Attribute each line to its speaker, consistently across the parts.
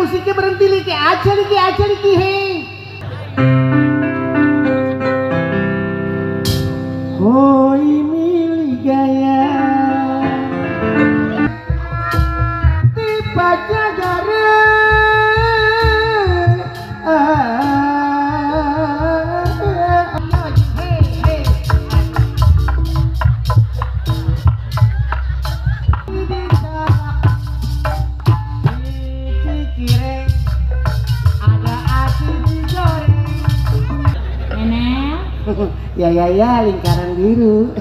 Speaker 1: musiknya berhenti liki aja liki he. Hoi milih gaya tiba jagare ya lingkaran biru.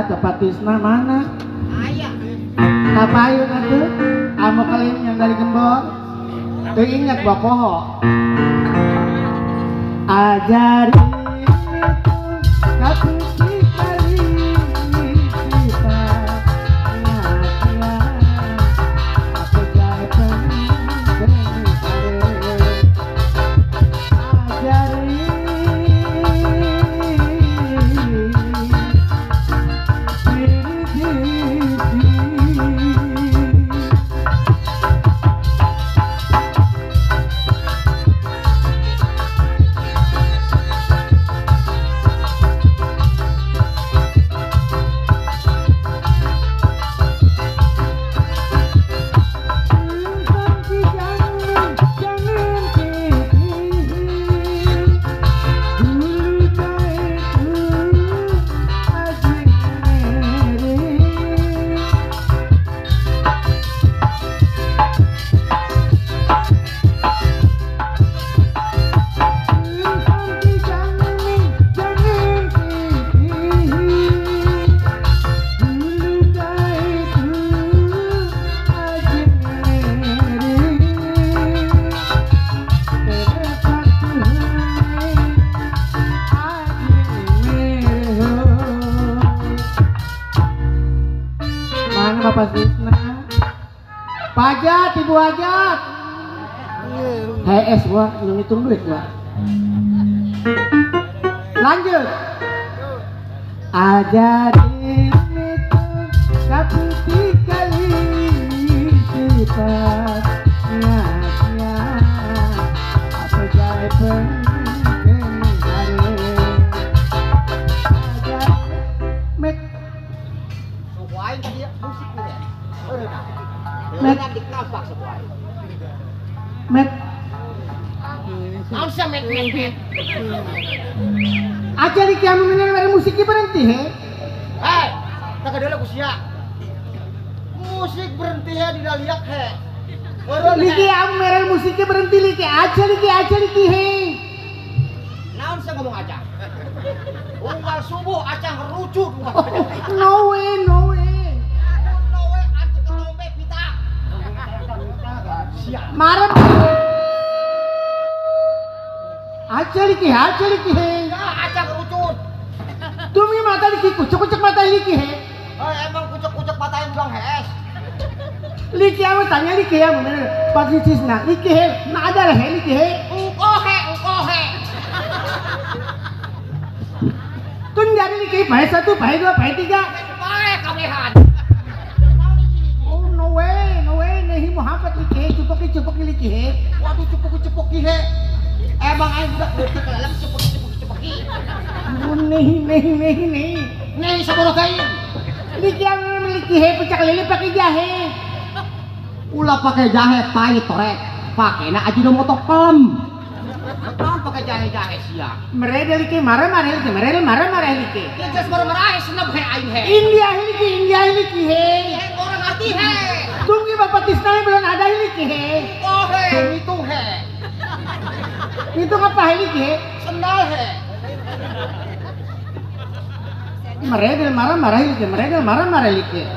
Speaker 1: Tempat Tisna mana?
Speaker 2: Ayah.
Speaker 1: Apa ayo nanti? Amo kalian yang dari Gembong. Tuh ingat buah poho. Ajari aku kali kita aku jai Bapak Tisna, pajat ibu ajat, HS gua, belum hitung duit gua. Lanjut. Ajarin itu seperti kali sifat sia-sia apa jai penting hari met
Speaker 2: Sebuah dia musik dia.
Speaker 1: Met
Speaker 2: diknapak sebuah.
Speaker 1: met
Speaker 2: Kau bisa met.
Speaker 1: aja di kamu mendengar musiknya berhenti he.
Speaker 2: Hei, tak ada lagu siap. Musik berhenti ya tidak lihat he.
Speaker 1: Liki am merel musiknya berhenti liki aja liki he.
Speaker 2: Naon saya ngomong aja. Unggal subuh acang rucut.
Speaker 1: No way.
Speaker 2: No way anti ketombe pita. Siap.
Speaker 1: Marah. Aja liki he.
Speaker 2: Acang rucut.
Speaker 1: Tumi mata liki kucuk mata liki he.
Speaker 2: Emang kucuk patahin bilang hes.
Speaker 1: Liki am tanya liki ya bener. Pasti Tisna liki he. Nah ada lah he liki he.
Speaker 2: Ukohe.
Speaker 1: Tun jadi liki baik 1, baik 2, baik 3.
Speaker 2: Baik kabehan.
Speaker 1: Oh no way. nehi Muhammad liki cupuk liki.
Speaker 2: Waduh cepuk he. Emang aing budak leutik lalang cepuk.
Speaker 1: Nehi.
Speaker 2: Nih saboro kain.
Speaker 1: Liki yang memiliki he pecak lele pakai jahe.
Speaker 2: Ulah pakai jahe pahit torek. Pakena ajinomoto pelem. Naon pakai jahe sia?
Speaker 1: Mereka liki marah liki.
Speaker 2: Ya geus marah senep he aing he.
Speaker 1: India liki he.
Speaker 2: Orang arti he.
Speaker 1: Tunggu bapak Tisna belum ada liki he.
Speaker 2: Oh he, itu he.
Speaker 1: Itu apa liki he?
Speaker 2: Sendal he.
Speaker 1: Mereka marah liki.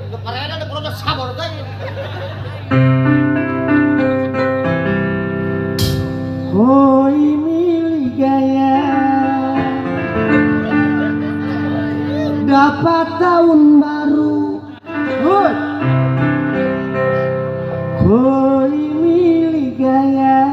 Speaker 2: Keparena ada proses sabor kain.
Speaker 1: Hoi milik gaya dapat tahun baru. Hoi milik gaya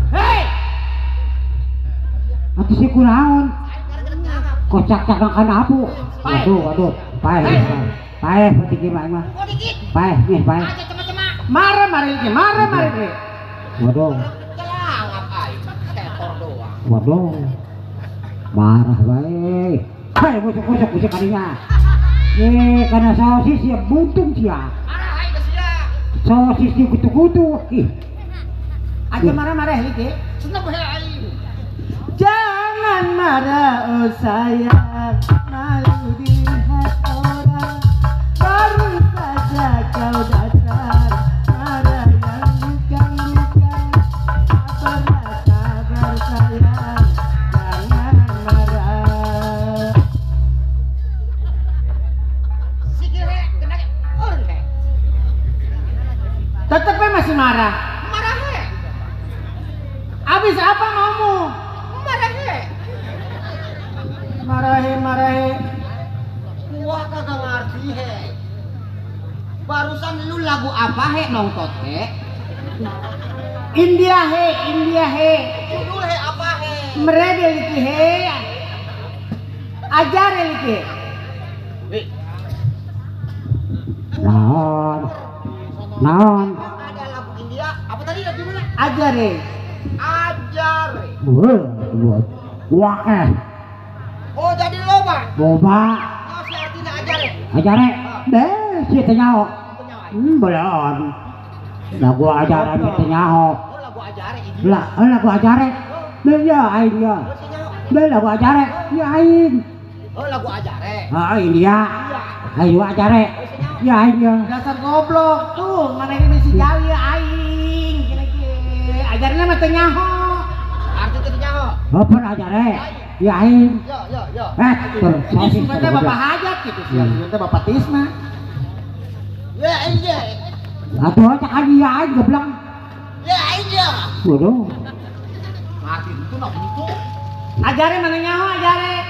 Speaker 1: hei aku sih kunaon kocak kan abu. Waduh, paeh putih gimana mah?
Speaker 2: Oh dikit.
Speaker 1: Paeh.
Speaker 2: Aja cema-cema.
Speaker 1: Marah lagi. Waduh,
Speaker 2: Kelang apa setor doang.
Speaker 1: waduh, marah baik. Hai, busuk kadinya. Karena sosis ya buntung sia.
Speaker 2: Marah hai geus sia.
Speaker 1: Sosis di kutu-kutu. Ih. Aja marah lagi.
Speaker 2: Senep he aing.
Speaker 1: Jangan marah oh sayang, malu dilihat orang. Baru saja kau datang, marah yang bukan. Sabar sayang, jangan marah.
Speaker 2: Sikil he kena urun he.
Speaker 1: Tetep masih marah.
Speaker 2: Marah he.
Speaker 1: Abis apa maumu?
Speaker 2: Marah he.
Speaker 1: Marahe.
Speaker 2: Gua kagak ngerti he. Barusan lu lagu apa he nongtot he?
Speaker 1: India he.
Speaker 2: Judul he apa he?
Speaker 1: Mereka liki he. Ajar liki.
Speaker 2: Wih,
Speaker 1: Naon.
Speaker 2: ada lagu India. Apa tadi judulnya?
Speaker 1: Ajar he.
Speaker 2: Ajare.
Speaker 1: Wah.
Speaker 2: Oh jadi loba.
Speaker 1: Boba.
Speaker 2: Oh si artinya ajare.
Speaker 1: Ajare. Deh, siete nyaho.
Speaker 2: Itu nyawa.
Speaker 1: Belum. Lagu ajaran siete nyaho.
Speaker 2: Oh lagu ajare ini.
Speaker 1: Lagu ajare. Deh ya aing ya.
Speaker 2: Oh si nyawa.
Speaker 1: Deh lagu ajare. Ya aing.
Speaker 2: Oh lagu ajare.
Speaker 1: India.
Speaker 2: Iya.
Speaker 1: Ayo ajare.
Speaker 2: Oh si nyawa.
Speaker 1: Ya aing ya. Dasar goblok tuh, mana ini si Jawi ya aing. Kira-kira ajarnya mah teu nyaho.
Speaker 2: Arti tadi nyawa.
Speaker 1: Apa ajare? Ya aing.
Speaker 2: Yo.
Speaker 1: Ini sebenarnya Bapak Hajat gitu sih. Sebenarnya Bapak Tisna.
Speaker 2: Ya iya.
Speaker 1: Atuh aja kali ya aing goblok.
Speaker 2: Ya iya.
Speaker 1: Waduh.
Speaker 2: Mati itu nak buntu.
Speaker 1: Ajare mana nyaho ajare?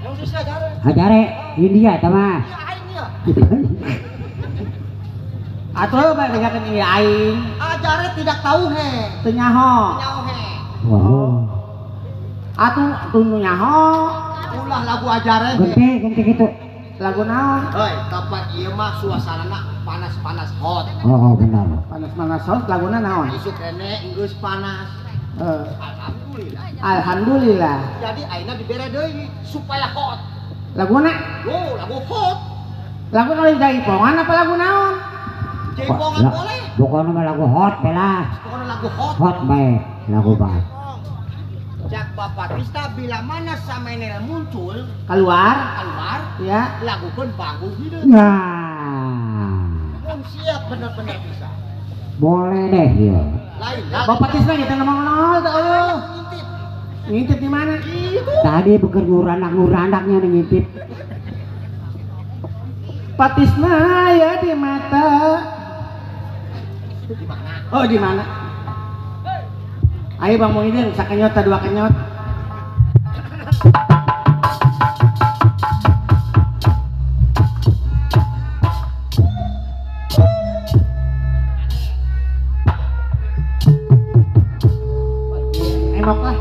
Speaker 2: Yang sisa ajare.
Speaker 1: Ajare India eta mah.
Speaker 2: Ya aing ya.
Speaker 1: Atuh bedakan ini aing.
Speaker 2: Ajare tidak tahu he.
Speaker 1: Teu nyaho.
Speaker 2: Nyawa he.
Speaker 1: Waduh. Atuh nu nyaho.
Speaker 2: Ulah lagu ajare he.
Speaker 1: Ganti gitu. Lagu naon?
Speaker 2: Hei, tempat ieu mah suasanana panas-panas hot.
Speaker 1: Oh benar. Panas-panas hot laguna naon?
Speaker 2: Isu kene geus panas. Alhamdulillah.
Speaker 1: Alhamdulillah.
Speaker 2: Jadi ayeuna dibere deui supaya hot.
Speaker 1: Laguna?
Speaker 2: Oh, lagu hot.
Speaker 1: Lagu naon jaipongan apa lagu naon?
Speaker 2: Jaipongan boleh.
Speaker 1: Bukan nama lagu hot bela.
Speaker 2: Pokoknya lagu hot.
Speaker 1: Hot bae lagu bah.
Speaker 2: Jak Bapak Krista bila mana samenel muncul
Speaker 1: Keluar
Speaker 2: keluar
Speaker 1: ya.
Speaker 2: lagukeun bangku hideung.
Speaker 1: Nah.
Speaker 2: Mun siap bener-bener bisa.
Speaker 1: Boleh deh ya.
Speaker 2: Lain lagu.
Speaker 1: Bapak Tisna kita ngomong nol tuh.
Speaker 2: Ngintip.
Speaker 1: Ngintip di mana?
Speaker 2: Itu.
Speaker 1: Tadi beker nguranak-nguranaknya ngintip. Patisna ya di mata.
Speaker 2: Di mana?
Speaker 1: Oh di mana? Ayo Bang Muhyiddin, sakenyot dua kenyot. Emok lah.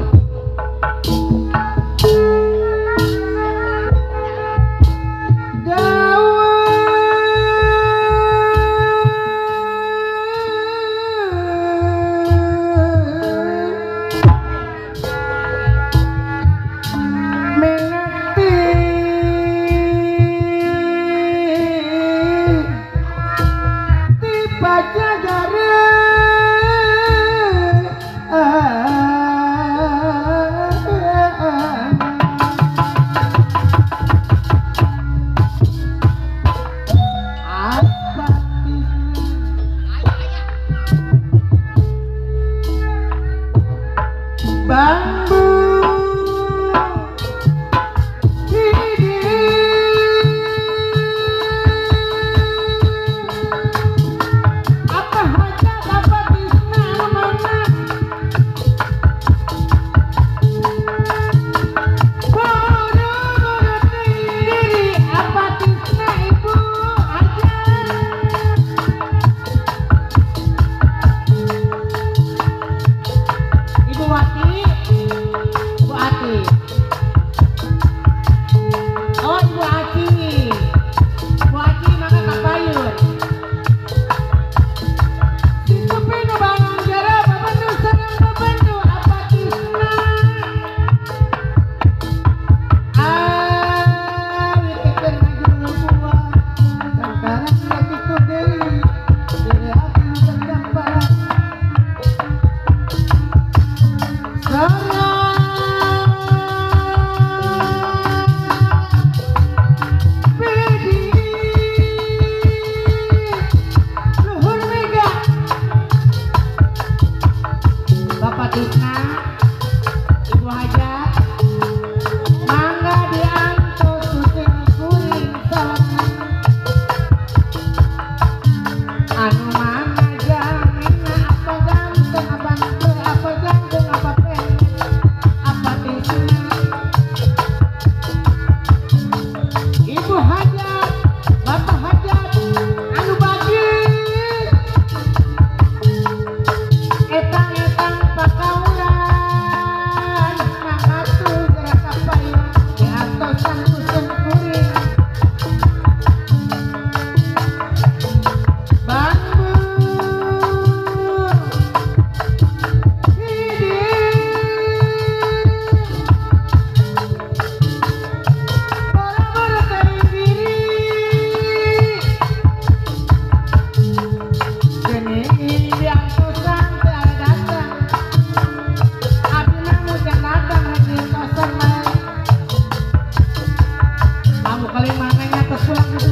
Speaker 1: paling mananya terpulang gitu.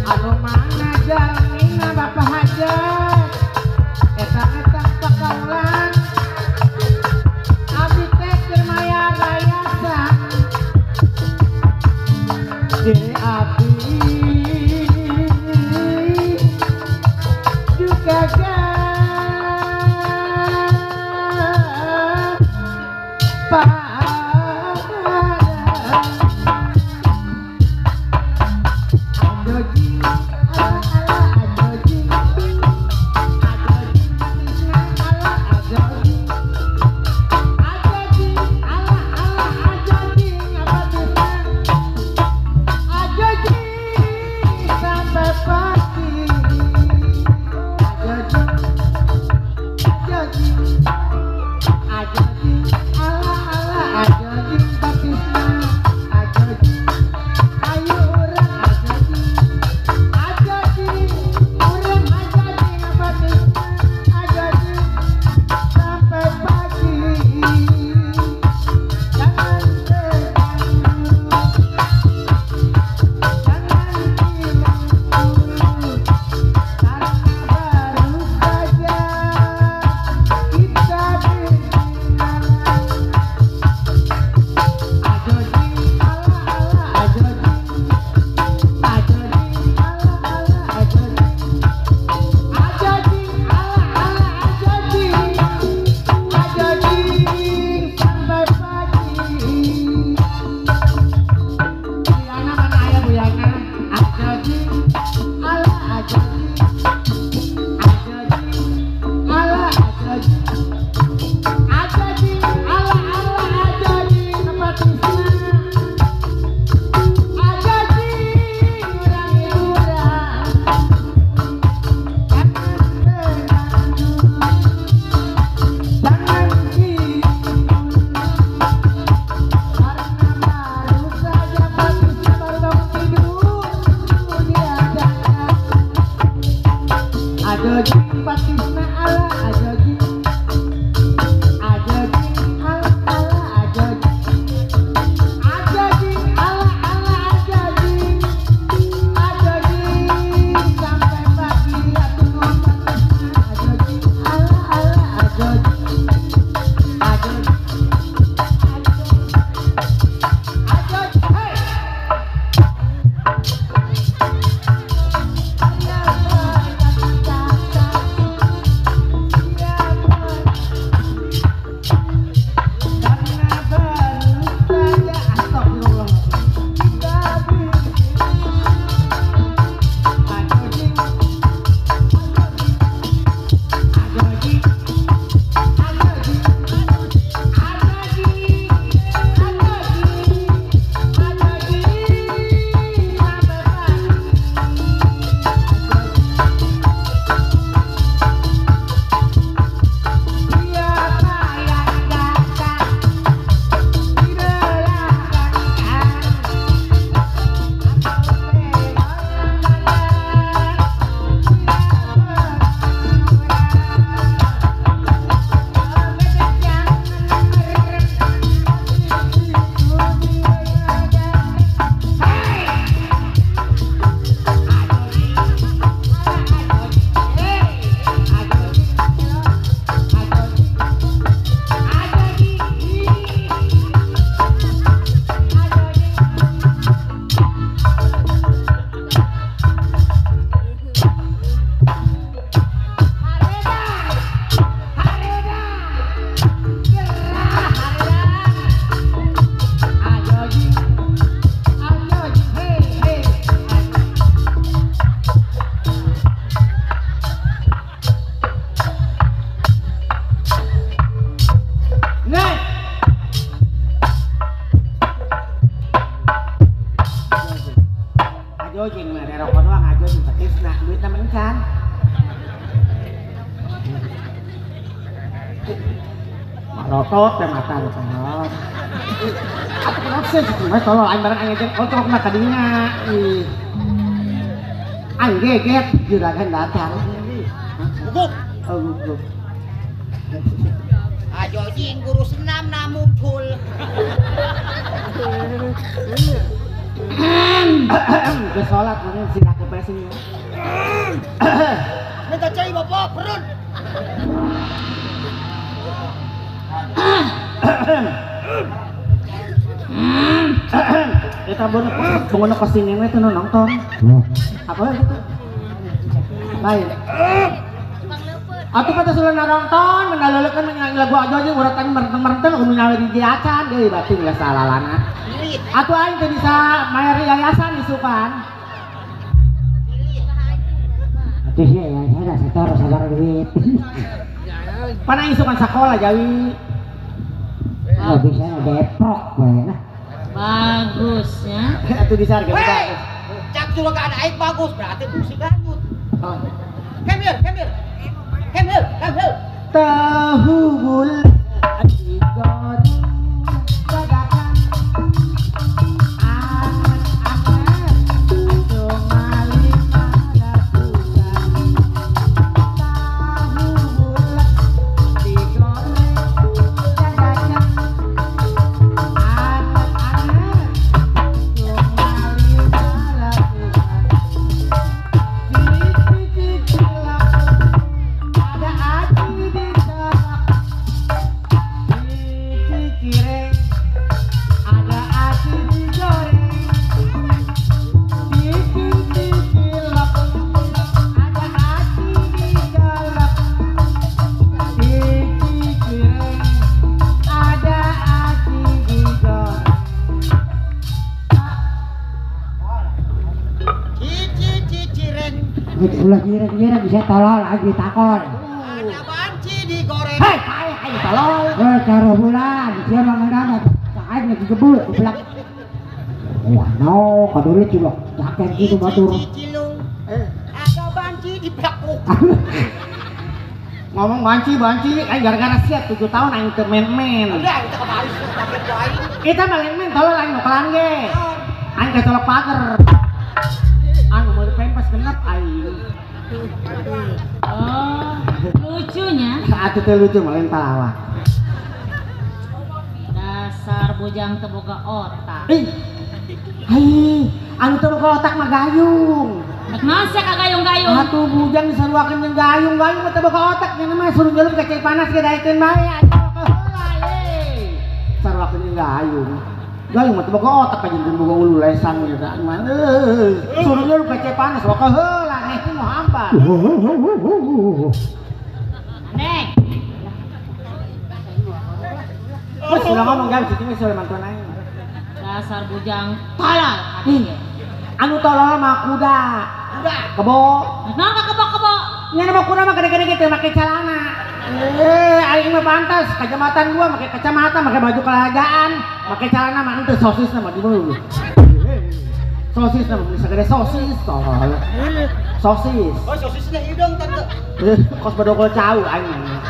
Speaker 1: Anu mana jalmina bapak hajat etang-etang pakaulan abdi teh keur maya rayasan diri abdi juga
Speaker 2: Jojing mah rokok doang aja sih petisna duitna mencan. Marotot teh mata salah. Apa kenapa sih cuma tolong aing bareng aing jeung otok mah tadinya. Ih. Aing geget juragan datang.
Speaker 3: Guguk.
Speaker 2: Oh gugup.
Speaker 3: Ajo jing guru senam na muncul.
Speaker 2: Ke sholat mana sidak ke pesing.
Speaker 3: Minta cai bapak perut.
Speaker 2: Kita bangun kesini itu nonton. Apa itu? Baik. Atuh kata sudah nonton, menalelekan menyanyi lagu aja uratan merenteng menawi di acan deui berarti geus salalana. Atuh aing teh bisa mayar yayasan isupan.
Speaker 1: Atuh sih ya, saya setor sabar duit.
Speaker 2: Pana isukan sekolah Jawi.
Speaker 1: Oh bisa deprok bae nah.
Speaker 4: Bagus ya.
Speaker 2: Atuh bisa harga bagus.
Speaker 3: Cak juragan aing bagus berarti musik lanjut.
Speaker 2: Oh.
Speaker 3: Kemir.
Speaker 2: Tahu bulat digoreng dadakan anget-anget aduh malih lakukan tahu bulat digoreng dadakan anget-anget aduh malih lakukan cici laku ada aci di sana cireng ada aci digoreng cilok ada aci digalak cireng ada aci digoreng
Speaker 3: Cireng.
Speaker 1: Ulah kira-kira bisa tolol lagi takon.
Speaker 3: Ada banci digoreng.
Speaker 2: hei hai tolol
Speaker 1: Cara bulan, dia mangandana kain lagi gebul keblak. Wah, no, kadule cilok. Jaket gitu batur.
Speaker 3: Cilung. Ada banci di belakang.
Speaker 2: ngomong banci gara-gara siap 7 tahun aing teu men-men
Speaker 3: Udah kita kemarin sudah pakai doain.
Speaker 2: kita men-men tolol aing mau kelan ge aing kecolok pager anu mau pempes genep aing
Speaker 4: Oh, lucunya.
Speaker 2: saat itu lucu malah palawak
Speaker 4: Dasar bujang teboga otak.
Speaker 2: ih hai anu teu boga otak mah gayung
Speaker 4: Nek nase kagayung-gayung.
Speaker 2: atuh bujang disaruakeun jeung gayung mah teu boga otak nya mah suruh nyelup ke cai panas ge daekeun bae atuh heula ye saruakeun jeung gayung gayung mah teu boga otak ka jeung boga ulu lesan ge da mah suruh nyelup ke cai panas boga heula nih mau hambar
Speaker 4: Aneh.
Speaker 2: terus udah ngomong gak cicing sudah mantuan aing
Speaker 4: Dasar bujang tolol.
Speaker 2: ih anu tolol mah kuda
Speaker 3: Udah.
Speaker 2: kebo
Speaker 4: Nek naon ka kebo-kebo?
Speaker 2: nya nama kuda mah gede-gede gitu make celana aing mah pantas kacamata gua make kacamata make baju kerajaan make celana mah henteu sosis mah di mulut sosis mah bisa gede sosis tolol sosis
Speaker 3: Oh, sosisnya hidung tante.
Speaker 2: kos badokol cau aing mah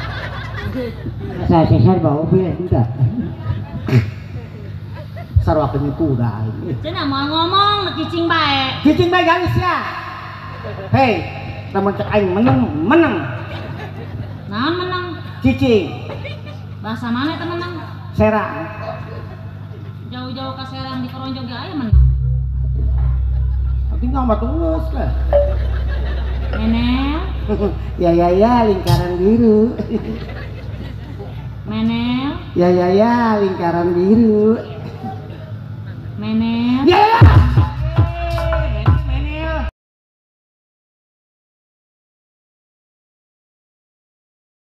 Speaker 1: Saya sesar bawa mobil tidak.
Speaker 2: sarwakeun kuda aing
Speaker 4: Cenah mau ngomong nek cicing bae.
Speaker 2: cicing bae galis ya hei namun cek aing menang
Speaker 4: Naon menang?
Speaker 2: cicing
Speaker 4: Bahasa mana eta menang?
Speaker 2: serang
Speaker 4: Jauh-jauh ka Serang di Koronjong ge aya menang.
Speaker 2: tapi nggak tunggus lah
Speaker 4: Menel,
Speaker 2: ya lingkaran biru
Speaker 4: menel,
Speaker 2: ya lingkaran biru
Speaker 4: menel.